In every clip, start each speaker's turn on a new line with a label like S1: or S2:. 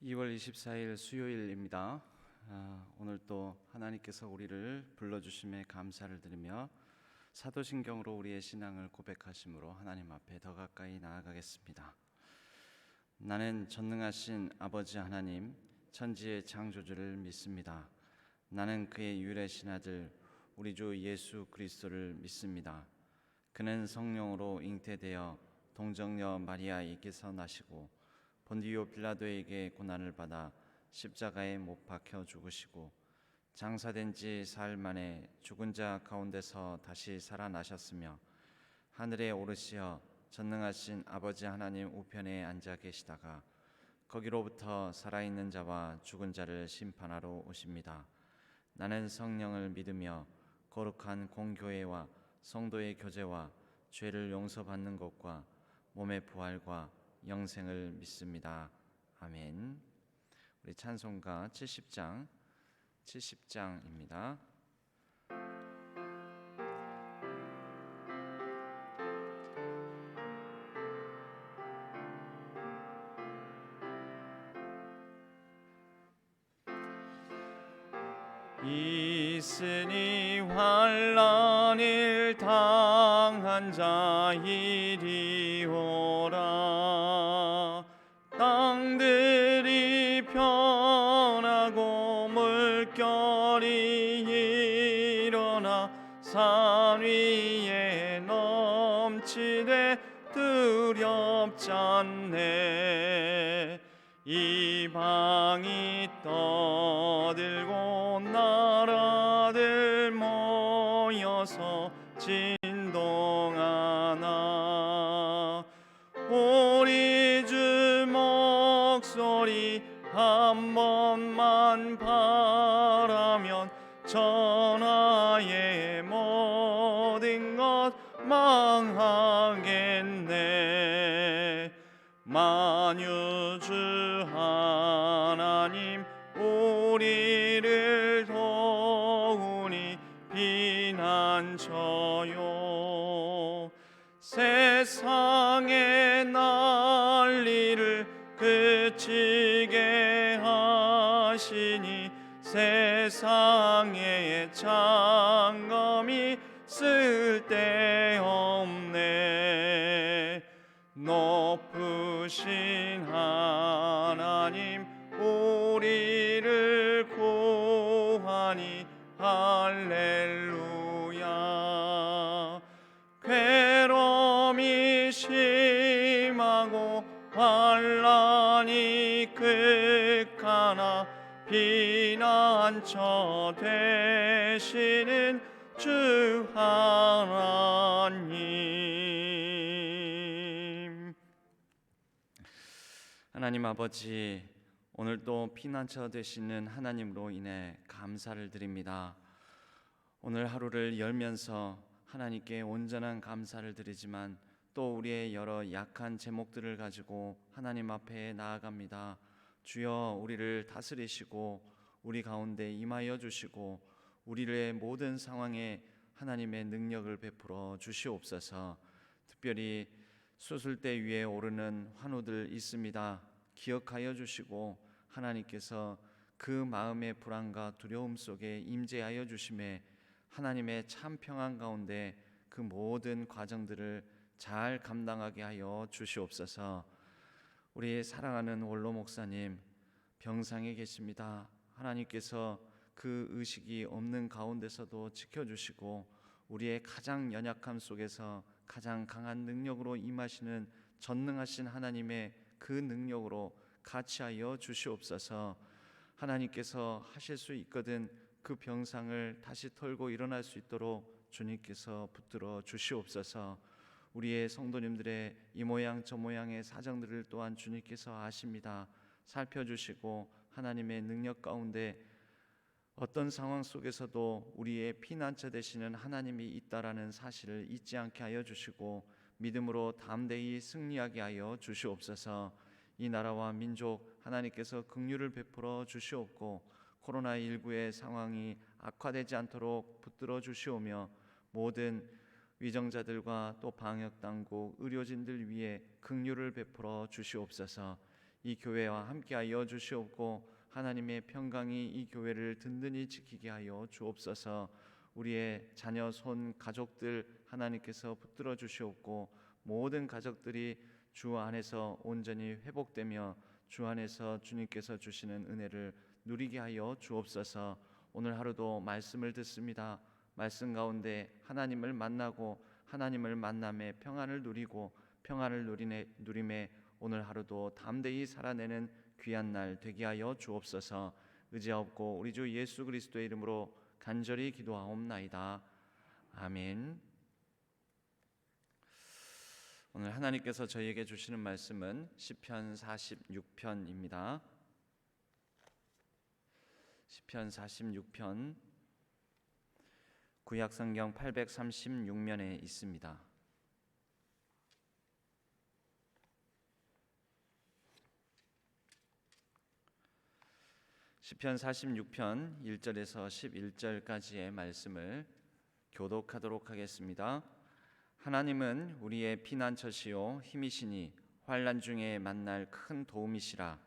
S1: 2월 24일 수요일입니다. 오늘 또 하나님께서 우리를 불러주심에 감사를 드리며 사도신경으로 우리의 신앙을 고백하심으로 하나님 앞에 더 가까이 나아가겠습니다. 나는 전능하신 아버지 하나님, 천지의 창조주를 믿습니다. 나는 그의 유일하신 아들 우리 주 예수 그리스도를 믿습니다. 그는 성령으로 잉태되어 동정녀 마리아에게서 나시고 본디오 빌라도에게 고난을 받아 십자가에 못 박혀 죽으시고 장사된 지 사흘 만에 죽은 자 가운데서 다시 살아나셨으며 하늘에 오르시어 전능하신 아버지 하나님 우편에 앉아 계시다가 거기로부터 살아있는 자와 죽은 자를 심판하러 오십니다. 나는 성령을 믿으며 거룩한 공교회와 성도의 교제와 죄를 용서받는 것과 몸의 부활과 영생을 믿습니다. 아멘. 우리 찬송가 70장입니다. 있으니 환난을 당한 자 이리오라. 땅들이 변하고 물결이 일어나 산 위에 넘치되 두렵지 않네. 이방이 떠들고 나라들 모여서 진동하나. 우리 주 목소리 한 번만 바라면 전하의 모든 것 망하겠네. 만유주 하나님 우리를 도우니 피난처요. 세상의 난리를 그치게 하시니 세상의 장검이 쓸데없네. 높으신 하나님 우리를 구하니 할렐루야. 괴로움이 심하고 환난이 극하나 피난처 되시는 주 하나님. 하나님 아버지, 오늘도 피난처 되시는 하나님으로 인해 감사를 드립니다. 오늘 하루를 열면서 하나님께 온전한 감사를 드리지만 또 우리의 여러 약한 제목들을 가지고 하나님 앞에 나아갑니다. 주여, 우리를 다스리시고 우리 가운데 임하여 주시고 우리의 모든 상황에 하나님의 능력을 베풀어 주시옵소서. 특별히 수술대 위에 오르는 환우들 있습니다. 기억하여 주시고 하나님께서 그 마음의 불안과 두려움 속에 임재하여 주심에 하나님의 참 평안 가운데 그 모든 과정들을 잘 감당하게 하여 주시옵소서. 우리 사랑하는 원로 목사님 병상에 계십니다. 하나님께서 그 의식이 없는 가운데서도 지켜주시고 우리의 가장 연약함 속에서 가장 강한 능력으로 임하시는 전능하신 하나님의 그 능력으로 같이하여 주시옵소서. 하나님께서 하실 수 있거든 그 병상을 다시 털고 일어날 수 있도록 주님께서 붙들어 주시옵소서. 우리의 성도님들의 이 모양 저 모양의 사정들을 또한 주님께서 아십니다. 살펴주시고 하나님의 능력 가운데 어떤 상황 속에서도 우리의 피난처 되시는 하나님이 있다라는 사실을 잊지 않게 하여 주시고 믿음으로 담대히 승리하게 하여 주시옵소서. 이 나라와 민족 하나님께서 긍휼을 베풀어 주시옵고 코로나19의 상황이 악화되지 않도록 붙들어 주시오며 모든 위정자들과 또 방역당국 의료진들 위해 긍휼을 베풀어 주시옵소서. 이 교회와 함께하여 주시옵고 하나님의 평강이 이 교회를 든든히 지키게 하여 주옵소서. 우리의 자녀, 손, 가족들 하나님께서 붙들어 주시옵고 모든 가족들이 주 안에서 온전히 회복되며 주 안에서 주님께서 주시는 은혜를 누리게 하여 주옵소서. 오늘 하루도 말씀을 듣습니다. 말씀 가운데 하나님을 만나고 하나님을 만남에 평안을 누리고 평안을 누림에 오늘 하루도 담대히 살아내는 귀한 날 되게 하여 주옵소서. 의지하옵고 우리 주 예수 그리스도의 이름으로 간절히 기도하옵나이다. 아멘. 오늘 하나님께서 저희에게 주시는 말씀은 시편 46편입니다. 시편 46편 구약성경 836면에 있습니다. 시편 46편 1절에서 11절까지의 말씀을 교독하도록 하겠습니다. 하나님은 우리의 피난처시요 힘이시니 환난 중에 만날 큰 도움이시라.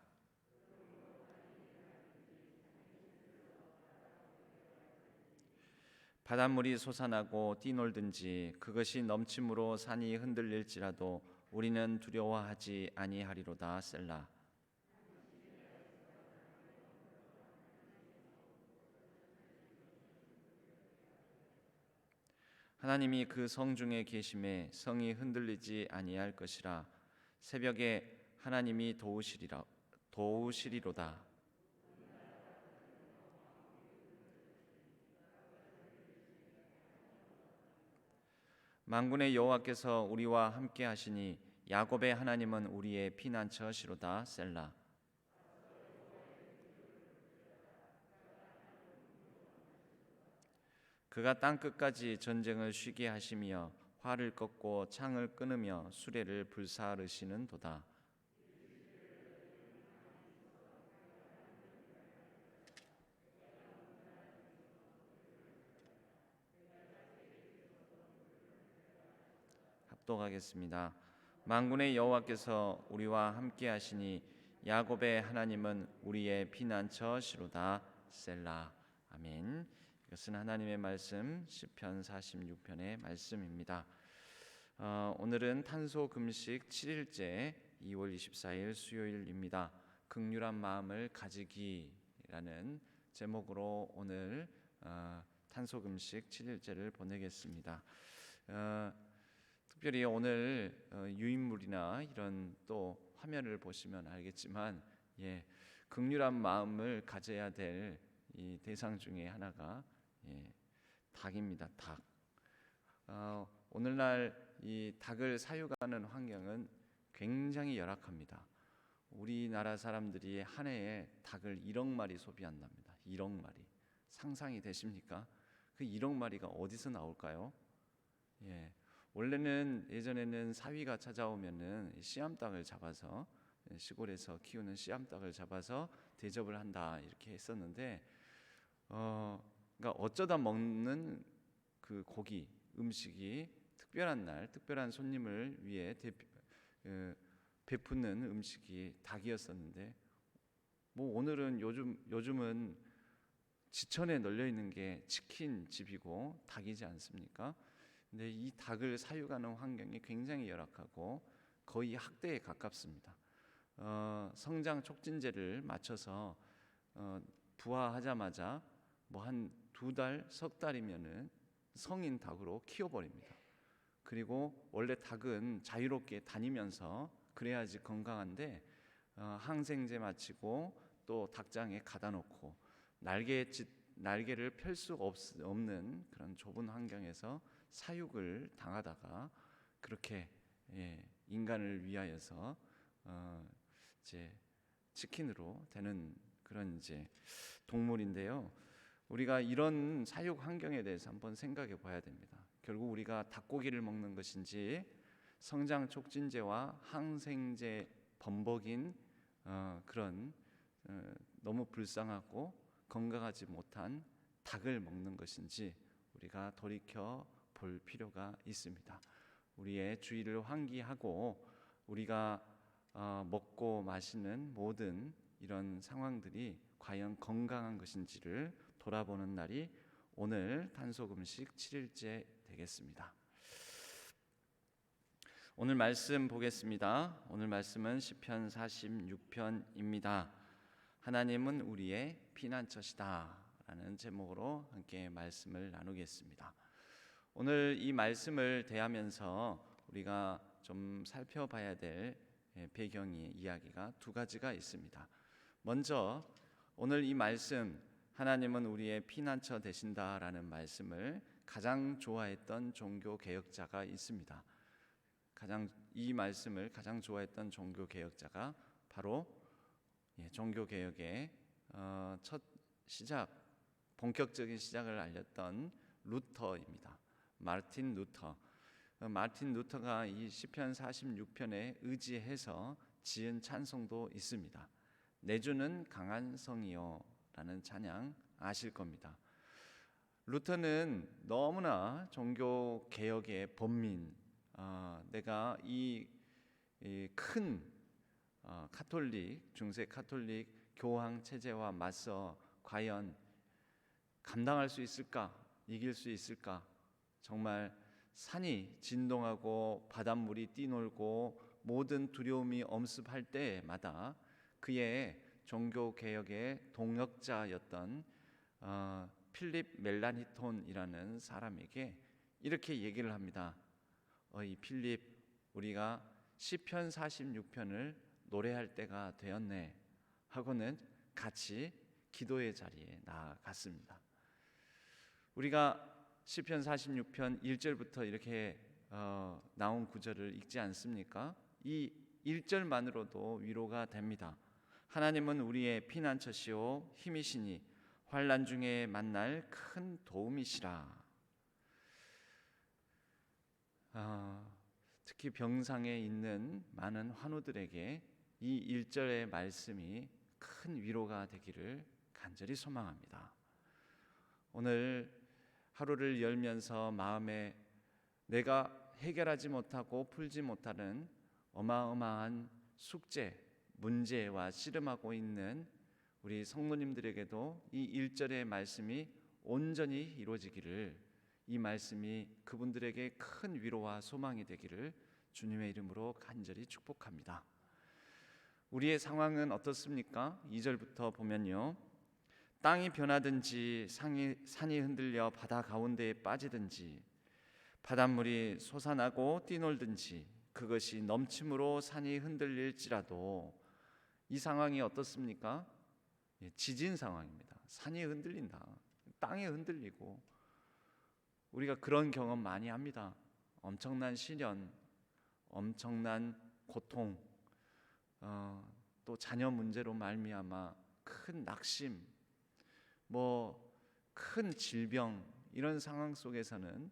S1: 바닷물이 솟아나고 뛰놀든지 그것이 넘침으로 산이 흔들릴지라도 우리는 두려워하지 아니하리로다. 셀라. 하나님이 그 성 중에 계심에 성이 흔들리지 아니할 것이라. 새벽에 하나님이 도우시리로다. 만군의 여호와께서 우리와 함께 하시니 야곱의 하나님은 우리의 피난처시로다. 셀라. 그가 땅 끝까지 전쟁을 쉬게 하시며 활을 꺾고 창을 끊으며 수레를 불사르시는 도다. 합독하겠습니다. 만군의 여호와께서 우리와 함께 하시니 야곱의 하나님은 우리의 피난처시로다. 셀라. 아멘. 이것은 하나님의 말씀 시편 46편의 말씀입니다. 오늘은 탄소금식 7일째 2월 24일 수요일입니다. 긍휼한 마음을 가지기라는 제목으로 오늘 탄소금식 7일째를 보내겠습니다. 특별히 오늘 유인물이나 이런 또 화면을 보시면 알겠지만 긍휼한 마음을 가져야 될 이 대상 중에 하나가 닭입니다. 닭. 오늘날 이 닭을 사육하는 환경은 굉장히 열악합니다. 우리나라 사람들이 한 해에 닭을 1억 마리 소비한답니다. 1억 마리. 상상이 되십니까? 그 1억 마리가 어디서 나올까요? 원래는 예전에는 사위가 찾아오면은 씨암닭을 잡아서 시골에서 키우는 씨암닭을 잡아서 대접을 한다 이렇게 했었는데 그러니까 어쩌다 먹는 그 고기 음식이 특별한 날 특별한 손님을 위해 베푸는 음식이 닭이었었는데 오늘은 요즘은 지천에 널려 있는 게 치킨 집이고 닭이지 않습니까? 근데 이 닭을 사육하는 환경이 굉장히 열악하고 거의 학대에 가깝습니다. 성장 촉진제를 맞춰서 부화하자마자 한 2달, 석 달이면은 성인 닭으로 키워버립니다. 그리고 원래 닭은 자유롭게 다니면서 그래야지 건강한데 항생제 맞히고 또 닭장에 가다 놓고 날개를 펼 수 없는 그런 좁은 환경에서 사육을 당하다가 그렇게 인간을 위하여서 이제 치킨으로 되는 그런 이제 동물인데요. 우리가 이런 사육 환경에 대해서 한번 생각해 봐야 됩니다. 결국 우리가 닭고기를 먹는 것인지 성장 촉진제와 항생제 범벅인 그런 너무 불쌍하고 건강하지 못한 닭을 먹는 것인지 우리가 돌이켜 볼 필요가 있습니다. 우리의 주의를 환기하고 우리가 먹고 마시는 모든 이런 상황들이 과연 건강한 것인지를 돌아보는 날이 오늘 탄속음식 7일째 되겠습니다. 오늘 말씀 보겠습니다. 오늘 말씀은 시편 46편입니다. 하나님은 우리의 피난처시다 라는 제목으로 함께 말씀을 나누겠습니다. 오늘 이 말씀을 대하면서 우리가 좀 살펴봐야 될 배경의 이야기가 두 가지가 있습니다. 먼저 오늘 이 말씀, 하나님은 우리의 피난처 되신다라는 말씀을 가장 좋아했던 종교 개혁자가 있습니다. 이 말씀을 가장 좋아했던 종교 개혁자가 바로 종교 개혁의 첫 시작, 본격적인 시작을 알렸던 루터입니다. 마르틴 루터. 마르틴 루터가 이 시편 46편에 의지해서 지은 찬송도 있습니다. 내 주는 강한 성이요 라는 찬양 아실 겁니다. 루터는 너무나 종교 개혁의 본민, 내가 이 큰 카톨릭, 중세 카톨릭 교황 체제와 맞서 과연 감당할 수 있을까, 이길 수 있을까, 정말 산이 진동하고 바닷물이 뛰놀고 모든 두려움이 엄습할 때마다 그의 종교개혁의 동역자였던 필립 멜라니톤이라는 사람에게 이렇게 얘기를 합니다. 이 필립, 우리가 시편 46편을 노래할 때가 되었네 하고는 같이 기도의 자리에 나아갔습니다. 우리가 시편 46편 1절부터 이렇게 나온 구절을 읽지 않습니까? 이 1절만으로도 위로가 됩니다. 하나님은 우리의 피난처시오 힘이시니 환난 중에 만날 큰 도움이시라. 특히 병상에 있는 많은 환우들에게 이 1절의 말씀이 큰 위로가 되기를 간절히 소망합니다. 오늘 하루를 열면서 마음에 내가 해결하지 못하고 풀지 못하는 어마어마한 숙제, 문제와 씨름하고 있는 우리 성도님들에게도 이 1절의 말씀이 온전히 이루어지기를, 이 말씀이 그분들에게 큰 위로와 소망이 되기를 주님의 이름으로 간절히 축복합니다. 우리의 상황은 어떻습니까? 2절부터 보면요, 땅이 변하든지 산이 흔들려 바다 가운데에 빠지든지 바닷물이 솟아나고 뛰놀든지 그것이 넘침으로 산이 흔들릴지라도, 이 상황이 어떻습니까? 지진 상황입니다. 산이 흔들린다, 땅이 흔들리고, 우리가 그런 경험 많이 합니다. 엄청난 시련, 엄청난 고통, 또 자녀 문제로 말미암아 큰 낙심, 큰 질병, 이런 상황 속에서는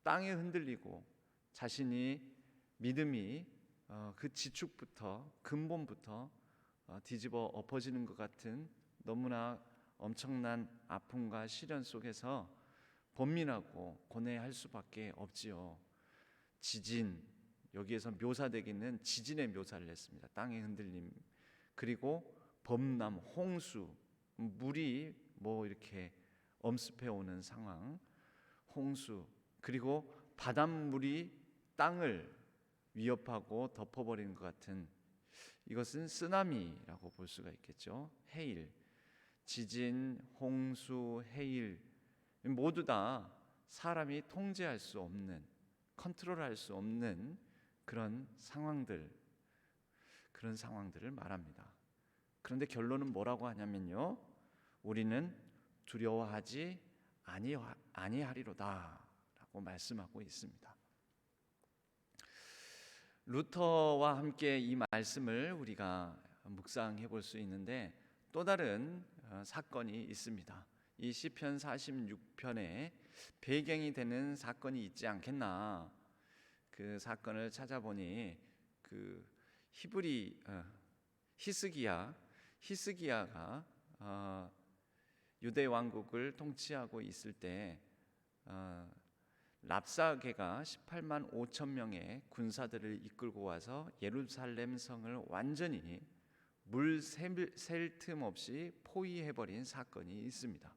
S1: 땅이 흔들리고 자신이 믿음이 그 지축부터 근본부터 뒤집어 엎어지는 것 같은 너무나 엄청난 아픔과 시련 속에서 번민하고 고뇌할 수밖에 없지요. 지진, 여기에서 묘사되기는 지진의 묘사를 했습니다. 땅의 흔들림, 그리고 범람, 홍수, 물이 이렇게 엄습해 오는 상황, 홍수, 그리고 바닷물이 땅을 위협하고 덮어버리는 것 같은, 이것은 쓰나미라고 볼 수가 있겠죠. 해일, 지진, 홍수, 해일 모두 다 사람이 통제할 수 없는, 컨트롤할 수 없는 그런 상황들을 말합니다. 그런데 결론은 뭐라고 하냐면요, 우리는 두려워하지 아니하리로다 라고 말씀하고 있습니다. 루터와 함께 이 말씀을 우리가 묵상해 볼 수 있는데, 또 다른 사건이 있습니다. 이 시편 46편에 배경이 되는 사건이 있지 않겠나. 그 사건을 찾아보니 그 히스기야가 유대 왕국을 통치하고 있을 때 랍사게가 18만 5천 명의 군사들을 이끌고 와서 예루살렘 성을 완전히 물 셀 틈 없이 포위해버린 사건이 있습니다.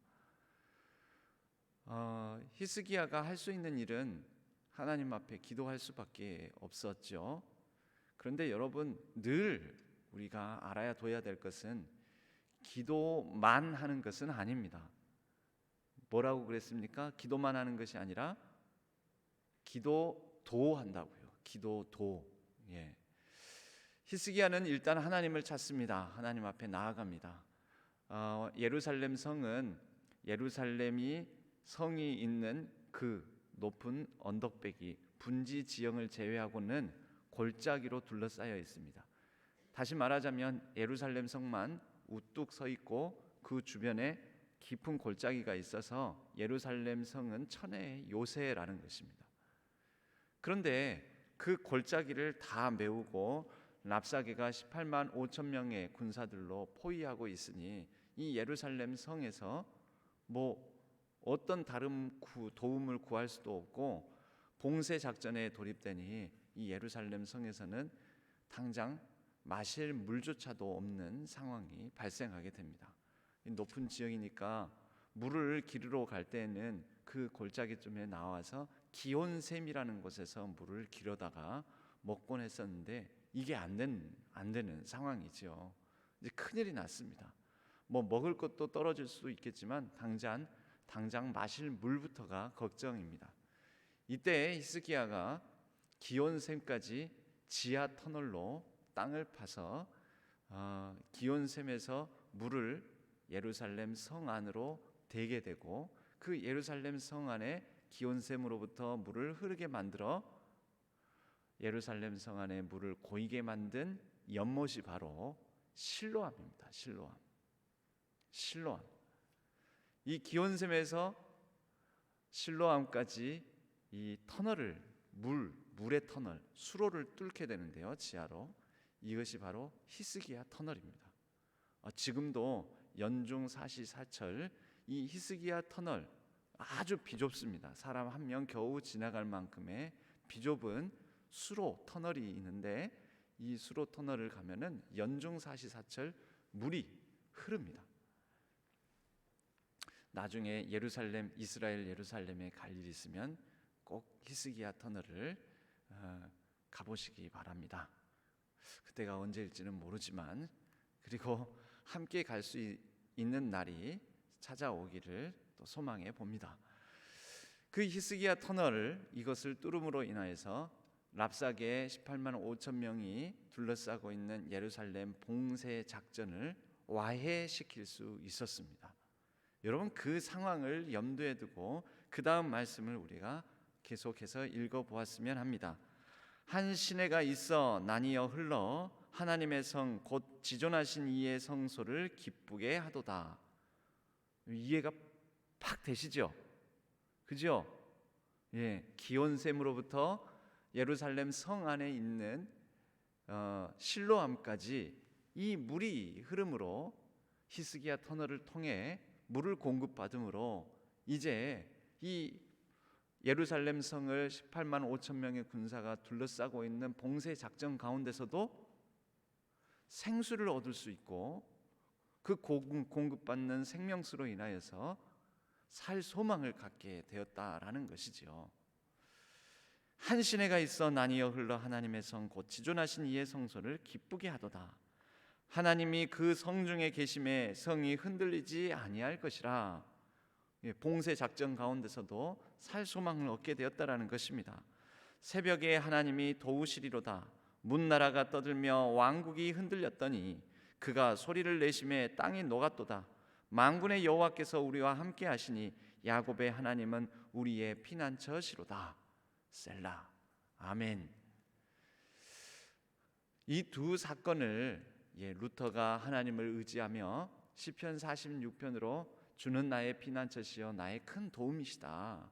S1: 히스기야가 할 수 있는 일은 하나님 앞에 기도할 수밖에 없었죠. 그런데 여러분, 늘 우리가 알아야 둬야 될 것은 기도만 하는 것은 아닙니다. 뭐라고 그랬습니까? 기도만 하는 것이 아니라 기도도 한다고요. 기도도. 히스기야는 일단 하나님을 찾습니다. 하나님 앞에 나아갑니다. 예루살렘 성은 예루살렘이 성이 있는 그 높은 언덕배기 분지 지형을 제외하고는 골짜기로 둘러싸여 있습니다. 다시 말하자면 예루살렘 성만 우뚝 서 있고 그 주변에 깊은 골짜기가 있어서 예루살렘 성은 천혜의 요새라는 것입니다. 그런데 그 골짜기를 다 메우고 랍사게가 18만 5천 명의 군사들로 포위하고 있으니 이 예루살렘 성에서 어떤 다른 도움을 구할 수도 없고 봉쇄 작전에 돌입되니 이 예루살렘 성에서는 당장 마실 물조차도 없는 상황이 발생하게 됩니다. 높은 지역이니까 물을 기르러 갈 때에는 그 골짜기쯤에 나와서 기온샘이라는 곳에서 물을 기르다가 먹곤 했었는데 이게 안 되는 상황이죠. 이제 큰일이 났습니다. 먹을 것도 떨어질 수도 있겠지만 당장 마실 물부터가 걱정입니다. 이때 히스기야가 기온샘까지 지하 터널로 땅을 파서 기온샘에서 물을 예루살렘 성 안으로 대게 되고 그 예루살렘 성 안에 기온샘으로부터 물을 흐르게 만들어 예루살렘 성 안에 물을 고이게 만든 연못이 바로 실로암입니다. 실로암. 이 기온샘에서 실로암까지 이 터널을 물의 터널 수로를 뚫게 되는데요. 지하로. 이것이 바로 히스기야 터널입니다. 지금도 연중 사시사철 이 히스기야 터널 아주 비좁습니다. 사람 한 명 겨우 지나갈 만큼의 비좁은 수로 터널이 있는데 이 수로 터널을 가면은 연중 사시사철 물이 흐릅니다. 나중에 이스라엘 예루살렘에 갈 일이 있으면 꼭 히스기야 터널을 가보시기 바랍니다. 그때가 언제일지는 모르지만 그리고 함께 갈 수 있는 날이 찾아오기를 또 소망해 봅니다. 그 히스기야 터널 이것을 뚫음으로 인하여서 랍사게 18만 5천 명이 둘러싸고 있는 예루살렘 봉쇄 작전을 와해시킬 수 있었습니다. 여러분, 그 상황을 염두에 두고 그 다음 말씀을 우리가 계속해서 읽어보았으면 합니다. 한 시내가 있어 나뉘어 흘러 하나님의 성 곧 지존하신 이의 성소를 기쁘게 하도다. 이해가 팍 되시죠? 그죠? 기온샘으로부터 예루살렘 성 안에 있는 실로암까지 이 물이 흐름으로 히스기야 터널을 통해 물을 공급받음으로 이제 이 예루살렘 성을 18만 5천 명의 군사가 둘러싸고 있는 봉쇄 작전 가운데서도 생수를 얻을 수 있고 그 공급받는 생명수로 인하여서 살 소망을 갖게 되었다라는 것이지요. 한 시내가 있어 나뉘어 흘러 하나님의 성 곧 지존하신 이의 성소를 기쁘게 하도다. 하나님이 그 성중에 계심에 성이 흔들리지 아니할 것이라. 봉쇄 작전 가운데서도 살 소망을 얻게 되었다라는 것입니다. 새벽에 하나님이 도우시리로다. 문나라가 떠들며 왕국이 흔들렸더니 그가 소리를 내심에 땅이 녹았도다. 만군의 여호와께서 우리와 함께 하시니 야곱의 하나님은 우리의 피난처시로다. 셀라. 아멘. 이 두 사건을 루터가 하나님을 의지하며 시편 46편으로 주는 나의 피난처시여 나의 큰 도움이시다.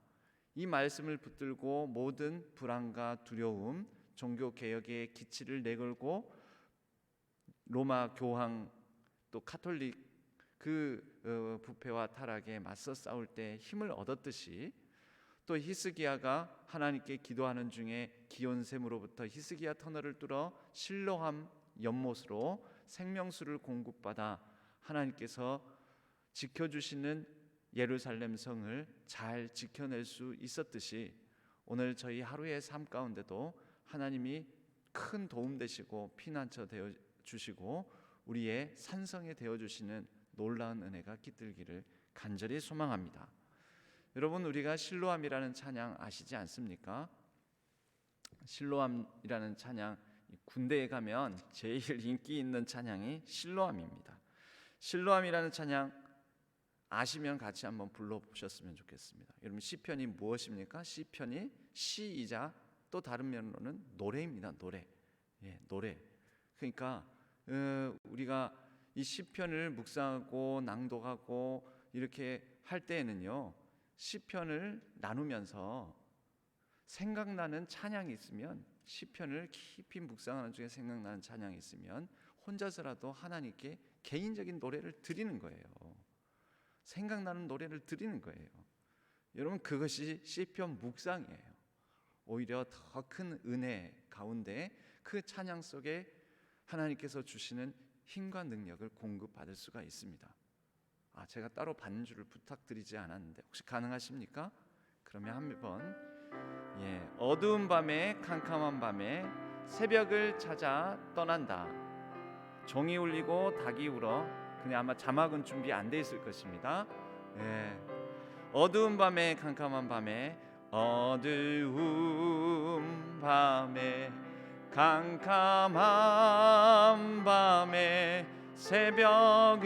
S1: 이 말씀을 붙들고 모든 불안과 두려움, 종교 개혁의 기치를 내걸고 로마 교황 또 카톨릭 그 부패와 타락에 맞서 싸울 때 힘을 얻었듯이 또 히스기야가 하나님께 기도하는 중에 기온샘으로부터 히스기야 터널을 뚫어 실로암 연못으로 생명수를 공급받아 하나님께서 지켜주시는 예루살렘 성을 잘 지켜낼 수 있었듯이 오늘 저희 하루의 삶 가운데도 하나님이 큰 도움 되시고 피난처 되어 주시고 우리의 산성이 되어 주시는 놀라운 은혜가 깃들기를 간절히 소망합니다. 여러분, 우리가 실로암이라는 찬양 아시지 않습니까? 실로암이라는 찬양, 군대에 가면 제일 인기 있는 찬양이 실로암입니다. 실로암이라는 찬양 아시면 같이 한번 불러보셨으면 좋겠습니다. 여러분, 시편이 무엇입니까? 시편이 시이자 또 다른 면으로는 노래입니다. 노래. 그러니까 우리가 이 시편을 묵상하고 낭독하고 이렇게 할 때에는요, 시편을 나누면서 생각나는 찬양이 있으면, 시편을 깊이 묵상하는 중에 생각나는 찬양이 있으면 혼자서라도 하나님께 개인적인 노래를 드리는 거예요. 생각나는 노래를 드리는 거예요. 여러분, 그것이 시편 묵상이에요. 오히려 더 큰 은혜 가운데 그 찬양 속에 하나님께서 주시는 힘과 능력을 공급받을 수가 있습니다. 제가 따로 반주를 부탁드리지 않았는데 혹시 가능하십니까? 그러면 한번 어두운 밤에 캄캄한 밤에 새벽을 찾아 떠난다. 종이 울리고 닭이 울어. 그냥 아마 자막은 준비 안 돼 있을 것입니다. 어두운 밤에 캄캄한 밤에 어두운 밤에 캄캄한 밤에 새벽을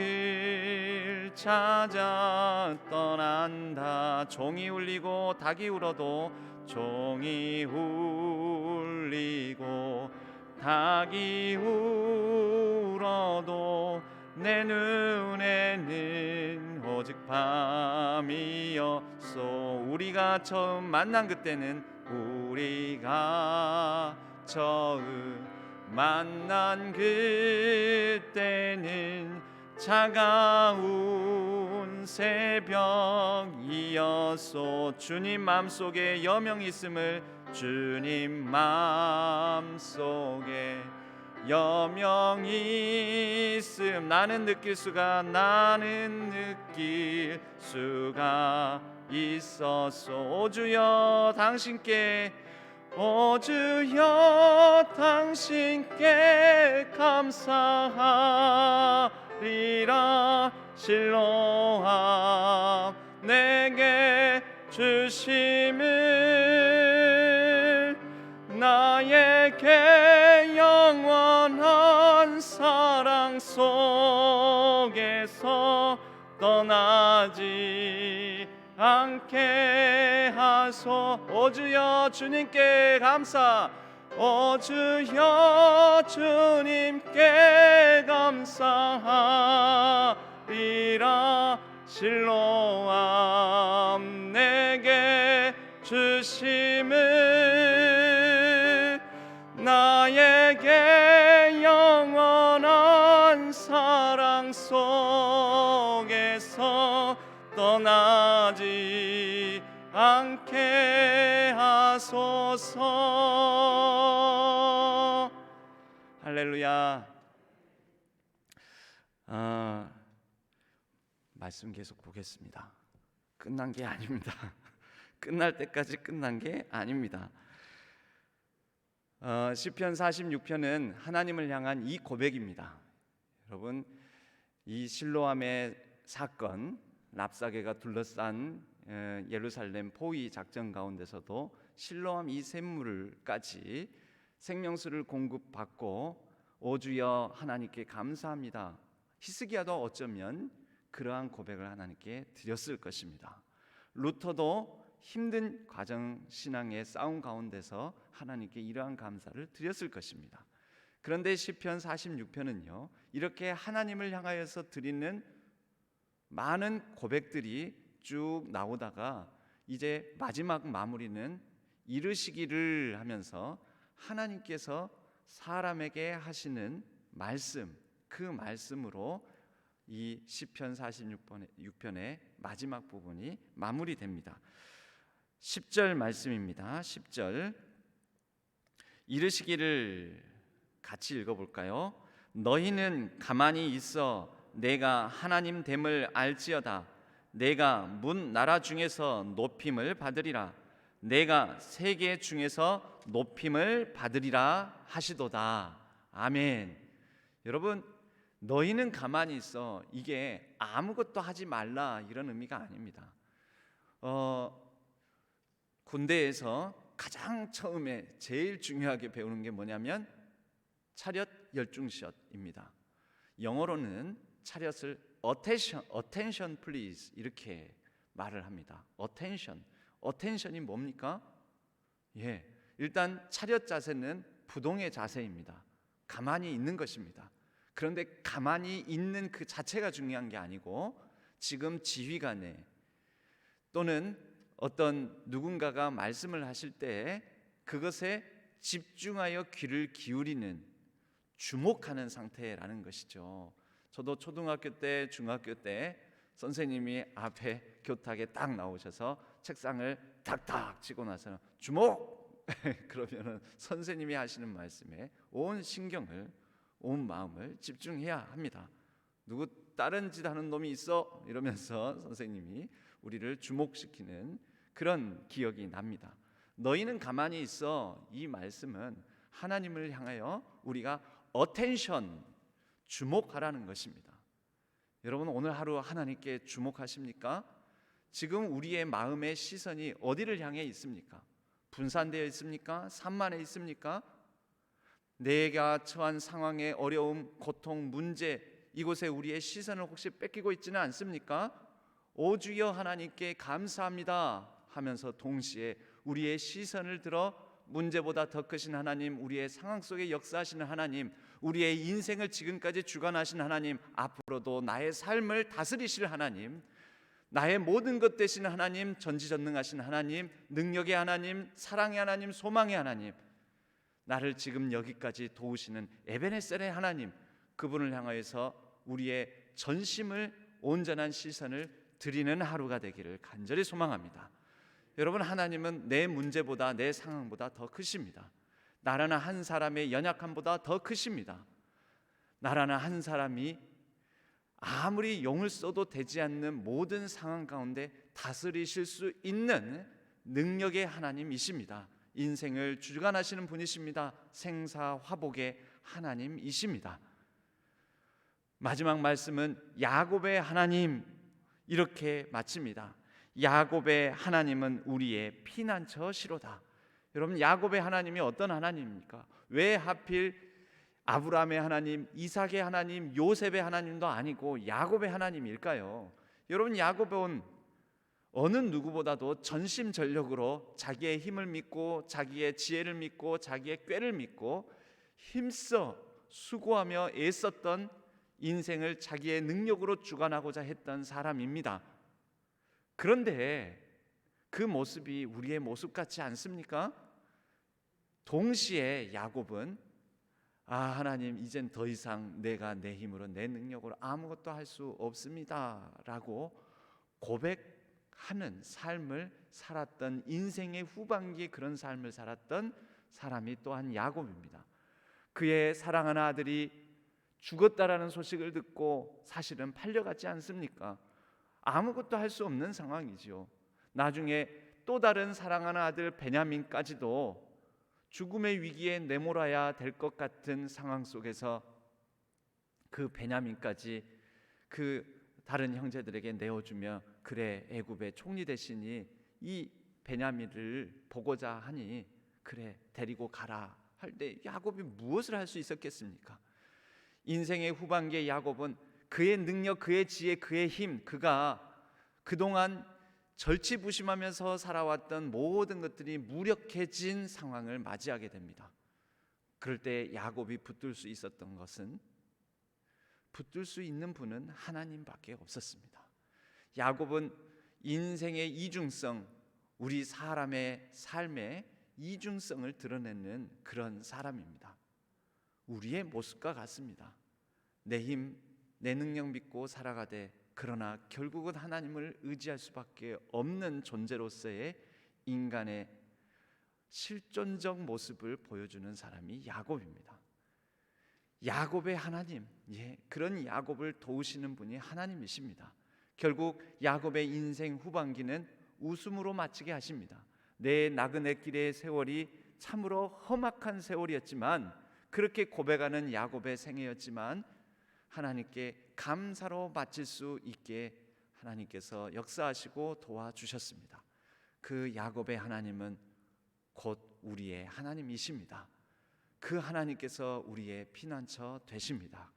S1: 찾아 떠난다. 종이 울리고 닭이 울어도 종이 울리고 닭이 울어도 내 눈에는 오직 밤이었소. 우리가 처음 만난 그때는 우리가 처음 만난 그때는 차가운 새벽이었소. 주님 마음속에 여명이 있음을 주님 마음속에 여명이 있음 나는 느낄 수가 있었소. 오 주여 당신께 오 주여 당신께 감사하리라. 실로암 내게 주심을 나에게 영원한 사랑 속에서 떠나지 않게 하소. 오 주여 주님께 감사. 오 주여 주님께 감사하리라. 실로암 내게 주심을 나에게 영원한 사랑 속에서 떠나지 않게 하소서. 할렐루야. 말씀 계속 보겠습니다. 끝난 게 아닙니다. 끝날 때까지 끝난 게 아닙니다. 시편 46편은 하나님을 향한 이 고백입니다. 여러분, 이 실로암의 사건, 랍사게가 둘러싼 예루살렘 포위 작전 가운데서도 실로암 이 샘물까지 생명수를 공급받고 오 주여 하나님께 감사합니다. 히스기야도 어쩌면 그러한 고백을 하나님께 드렸을 것입니다. 루터도 힘든 과정 신앙의 싸움 가운데서 하나님께 이러한 감사를 드렸을 것입니다. 그런데 시편 46편은요, 이렇게 하나님을 향하여서 드리는 많은 고백들이 쭉 나오다가 이제 마지막 마무리는 이르시기를 하면서 하나님께서 사람에게 하시는 말씀, 그 말씀으로 이 시편 46편의 마지막 부분이 마무리됩니다. 10절 말씀입니다. 10절 이르시기를 같이 읽어볼까요? 너희는 가만히 있어 내가 하나님 됨을 알지어다. 내가 문 나라 중에서 높임을 받으리라. 내가 세계 중에서 높임을 받으리라 하시도다. 아멘. 여러분, 너희는 가만히 있어, 이게 아무것도 하지 말라 이런 의미가 아닙니다. 군대에서 가장 처음에 제일 중요하게 배우는 게 뭐냐면 차렷 열중샷입니다. 영어로는 차렷을 attention please 이렇게 말을 합니다. attention이 뭡니까? 일단 차렷 자세는 부동의 자세입니다. 가만히 있는 것입니다. 그런데 가만히 있는 그 자체가 중요한 게 아니고 지금 지휘관에 또는 어떤 누군가가 말씀을 하실 때 그것에 집중하여 귀를 기울이는, 주목하는 상태라는 것이죠. 저도 초등학교 때, 중학교 때 선생님이 앞에 교탁에 딱 나오셔서 책상을 탁탁 치고 나서는 주목! 그러면은 선생님이 하시는 말씀에 온 신경을, 온 마음을 집중해야 합니다. 누구 다른 짓 하는 놈이 있어? 이러면서 선생님이 우리를 주목시키는 그런 기억이 납니다. 너희는 가만히 있어, 이 말씀은 하나님을 향하여 우리가 attention, 주목하라는 것입니다. 여러분, 오늘 하루 하나님께 주목하십니까? 지금 우리의 마음의 시선이 어디를 향해 있습니까? 분산되어 있습니까? 산만해 있습니까? 내가 처한 상황의 어려움, 고통, 문제, 이곳에 우리의 시선을 혹시 뺏기고 있지는 않습니까? 오 주여 하나님께 감사합니다 하면서 동시에 우리의 시선을 들어 문제보다 더 크신 하나님, 우리의 상황 속에 역사하시는 하나님, 우리의 인생을 지금까지 주관하신 하나님, 앞으로도 나의 삶을 다스리실 하나님, 나의 모든 것 되신 하나님, 전지전능하신 하나님, 능력의 하나님, 사랑의 하나님, 소망의 하나님, 나를 지금 여기까지 도우시는 에베네셀의 하나님, 그분을 향하여서 우리의 전심을, 온전한 시선을 드리는 하루가 되기를 간절히 소망합니다. 여러분, 하나님은 내 문제보다, 내 상황보다 더 크십니다. 나라나 한 사람의 연약함보다 더 크십니다. 나라나 한 사람이 아무리 용을 써도 되지 않는 모든 상황 가운데 다스리실 수 있는 능력의 하나님이십니다. 인생을 주관하시는 분이십니다. 생사화복의 하나님이십니다. 마지막 말씀은 야곱의 하나님, 이렇게 마칩니다. 야곱의 하나님은 우리의 피난처시로다. 여러분, 야곱의 하나님이 어떤 하나님입니까? 왜 하필 아브라함의 하나님, 이삭의 하나님, 요셉의 하나님도 아니고 야곱의 하나님일까요? 여러분, 야곱은 어느 누구보다도 전심전력으로 자기의 힘을 믿고 자기의 지혜를 믿고 자기의 꾀를 믿고 힘써 수고하며 애썼던 인생을 자기의 능력으로 주관하고자 했던 사람입니다. 그런데 그 모습이 우리의 모습 같지 않습니까? 동시에 야곱은 하나님, 이젠 더 이상 내가 내 힘으로, 내 능력으로 아무것도 할 수 없습니다 라고 고백하는 삶을 살았던, 인생의 후반기에 그런 삶을 살았던 사람이 또한 야곱입니다. 그의 사랑하는 아들이 죽었다라는 소식을 듣고 사실은 팔려갔지 않습니까? 아무것도 할 수 없는 상황이죠. 나중에 또 다른 사랑하는 아들 베냐민까지도 죽음의 위기에 내몰아야 될 것 같은 상황 속에서 그 베냐민까지 그 다른 형제들에게 내어주며, 그래 애굽의 총리 대신이 이 베냐민을 보고자 하니 그래 데리고 가라 할 때 야곱이 무엇을 할 수 있었겠습니까? 인생의 후반기에 야곱은 그의 능력, 그의 지혜, 그의 힘, 그가 그동안 절치부심하면서 살아왔던 모든 것들이 무력해진 상황을 맞이하게 됩니다. 그럴 때 야곱이 붙들 수 있었던 것은, 붙들 수 있는 분은 하나님밖에 없었습니다. 야곱은 인생의 이중성, 우리 사람의 삶의 이중성을 드러내는 그런 사람입니다. 우리의 모습과 같습니다. 내 힘, 내 능력 믿고 살아가되 그러나 결국은 하나님을 의지할 수밖에 없는 존재로서의 인간의 실존적 모습을 보여주는 사람이 야곱입니다. 야곱의 하나님, 그런 야곱을 도우시는 분이 하나님이십니다. 결국 야곱의 인생 후반기는 웃음으로 마치게 하십니다. 내 나그네 길의 세월이 참으로 험악한 세월이었지만, 그렇게 고백하는 야곱의 생애였지만 하나님께 감사로 마칠 수 있게 하나님께서 역사하시고 도와주셨습니다. 그 야곱의 하나님은 곧 우리의 하나님이십니다. 그 하나님께서 우리의 피난처 되십니다.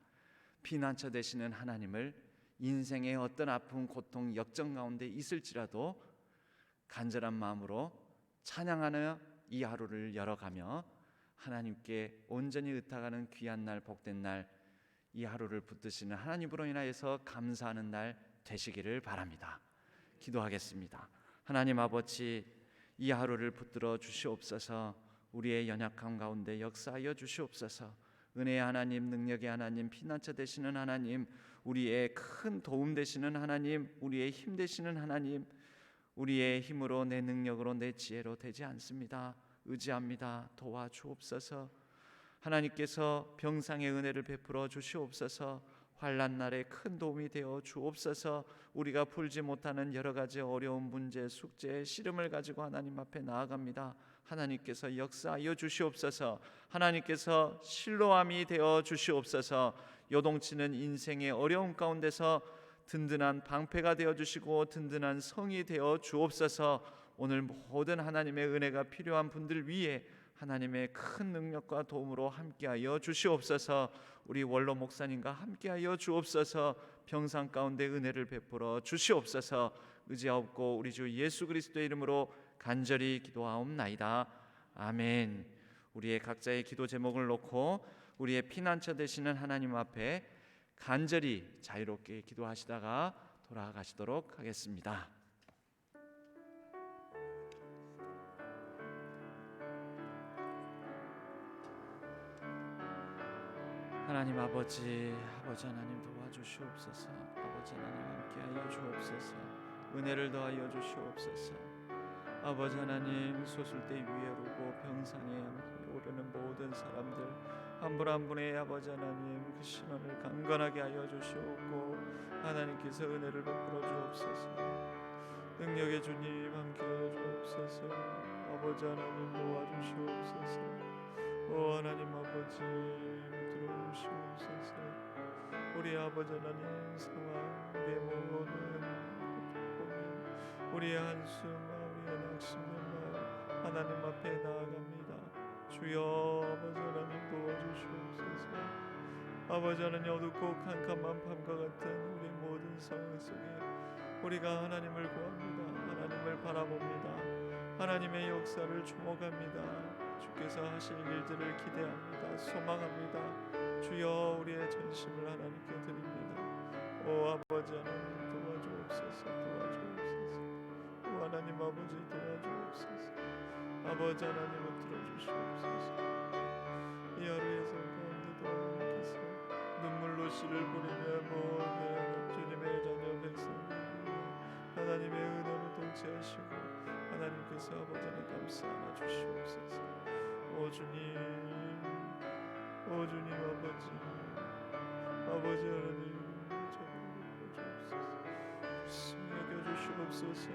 S1: 피난처 되시는 하나님을 인생의 어떤 아픔, 고통, 역정 가운데 있을지라도 간절한 마음으로 찬양하는 이 하루를 열어가며 하나님께 온전히 의탁하는 귀한 날, 복된 날, 이 하루를 붙드시는 하나님으로 인하여서 감사하는 날 되시기를 바랍니다. 기도하겠습니다. 하나님 아버지, 이 하루를 붙들어 주시옵소서. 우리의 연약함 가운데 역사하여 주시옵소서. 은혜의 하나님, 능력의 하나님, 피난처 되시는 하나님, 우리의 큰 도움 되시는 하나님, 우리의 힘 되시는 하나님, 우리의 힘으로, 내 능력으로, 내 지혜로 되지 않습니다. 의지합니다. 도와주옵소서. 하나님께서 병상의 은혜를 베풀어 주시옵소서. 환난 날에 큰 도움이 되어 주옵소서. 우리가 풀지 못하는 여러 가지 어려운 문제, 숙제, 씨름을 가지고 하나님 앞에 나아갑니다. 하나님께서 역사하여 주시옵소서. 하나님께서 실로암이 되어 주시옵소서. 요동치는 인생의 어려움 가운데서 든든한 방패가 되어 주시고 든든한 성이 되어 주옵소서. 오늘 모든 하나님의 은혜가 필요한 분들 위에 하나님의 큰 능력과 도움으로 함께하여 주시옵소서. 우리 원로 목사님과 함께하여 주옵소서. 병상 가운데 은혜를 베풀어 주시옵소서. 의지하옵고 우리 주 예수 그리스도의 이름으로 간절히 기도하옵나이다. 아멘. 우리의 각자의 기도 제목을 놓고 우리의 피난처 되시는 하나님 앞에 간절히 자유롭게 기도하시다가 돌아가시도록 하겠습니다. 하나님 아버지 하나님 도와주시옵소서. 아버지 하나님 함께하여 주옵소서. 은혜를 더하여 주시옵소서. 아버지 하나님, 소술대 위에 오르고 병상에 오르는 모든 사람들 한 분 한 분의 아버지 하나님 그 신원을 강건하게 하여 주시옵고 하나님께서 은혜를 베풀어 주옵소서. 능력의 주님 함께하여 주옵소서. 아버지 하나님 도와주시옵소서. 오 하나님 아버지 들어주시옵소서. 우리 아버지 하나님 상황, 우리의 모든 고민, 우리의 한숨, 우리의 낙심된 말 하나님 앞에 나아갑니다. 주여 아버지 하나님 도와주시옵소서. 아버지 하나님 어둡고 캄캄한 밤과 같은 우리 모든 상황 속에 우리가 하나님을 구합니다. 하나님을 바라봅니다. 하나님의 역사를 주목합니다. 주께서 하실 일들을 기대합니다. 소망합니다. 주여 우리의 전심을 하나님께 드립니다. 오 아버지 하나님 도와주옵소서. 도와주옵소서. 오 하나님 아버지 도와주옵소서. 아버지 하나님 붙들어 주시옵소서. 이 하루의 삶 가운데도 하나님께서 눈물로 씨를 뿌리며 모든 주님의 자녀 백성들 하나님의 은혜로 통치하시고 하나님께서 아버지 하나님 감싸 안아 주시옵소서. 오 주님, 오 주님 아버지, 아버지 하나님 저를 주옵소서. 말씀히 여겨주시옵소서.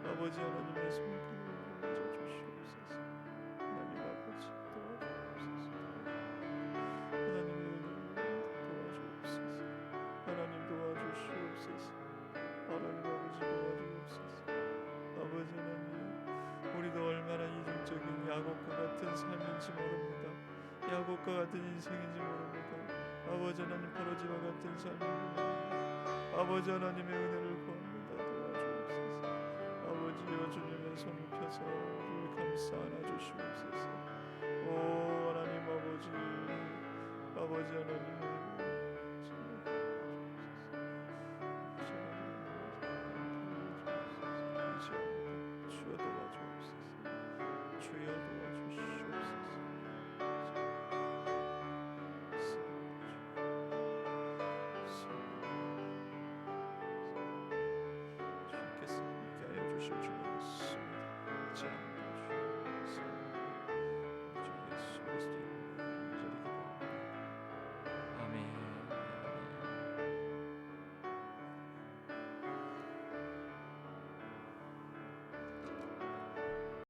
S1: 아버지 하나님의 손길을 얹어주시옵소서. 하나님 아버지 도와주옵소서. 하나님의 은혜를 도와주옵소서. 하나님 도와주시옵소서. 하나님 아버지 도와주옵소서. 아버지 하나님, 우리도 얼마나 이중적인 야곱과 같은 삶인지 모릅니다. 야곱과 같은 인생인지 모릅니다. 아버지 하나님 바로지와 같은 삶입니다. 아버지 하나님의 은혜를 구합니다. 도와주옵소서. 아버지여 주님의 손을 펴서 우리를 감싸 안아주시옵소서. 오 하나님 아버지, 아버지 하나님 주여 도와주옵소서. 주여 도와주시옵소서. 주께서 함께하여 주실 줄 믿습니다. 주옵소서.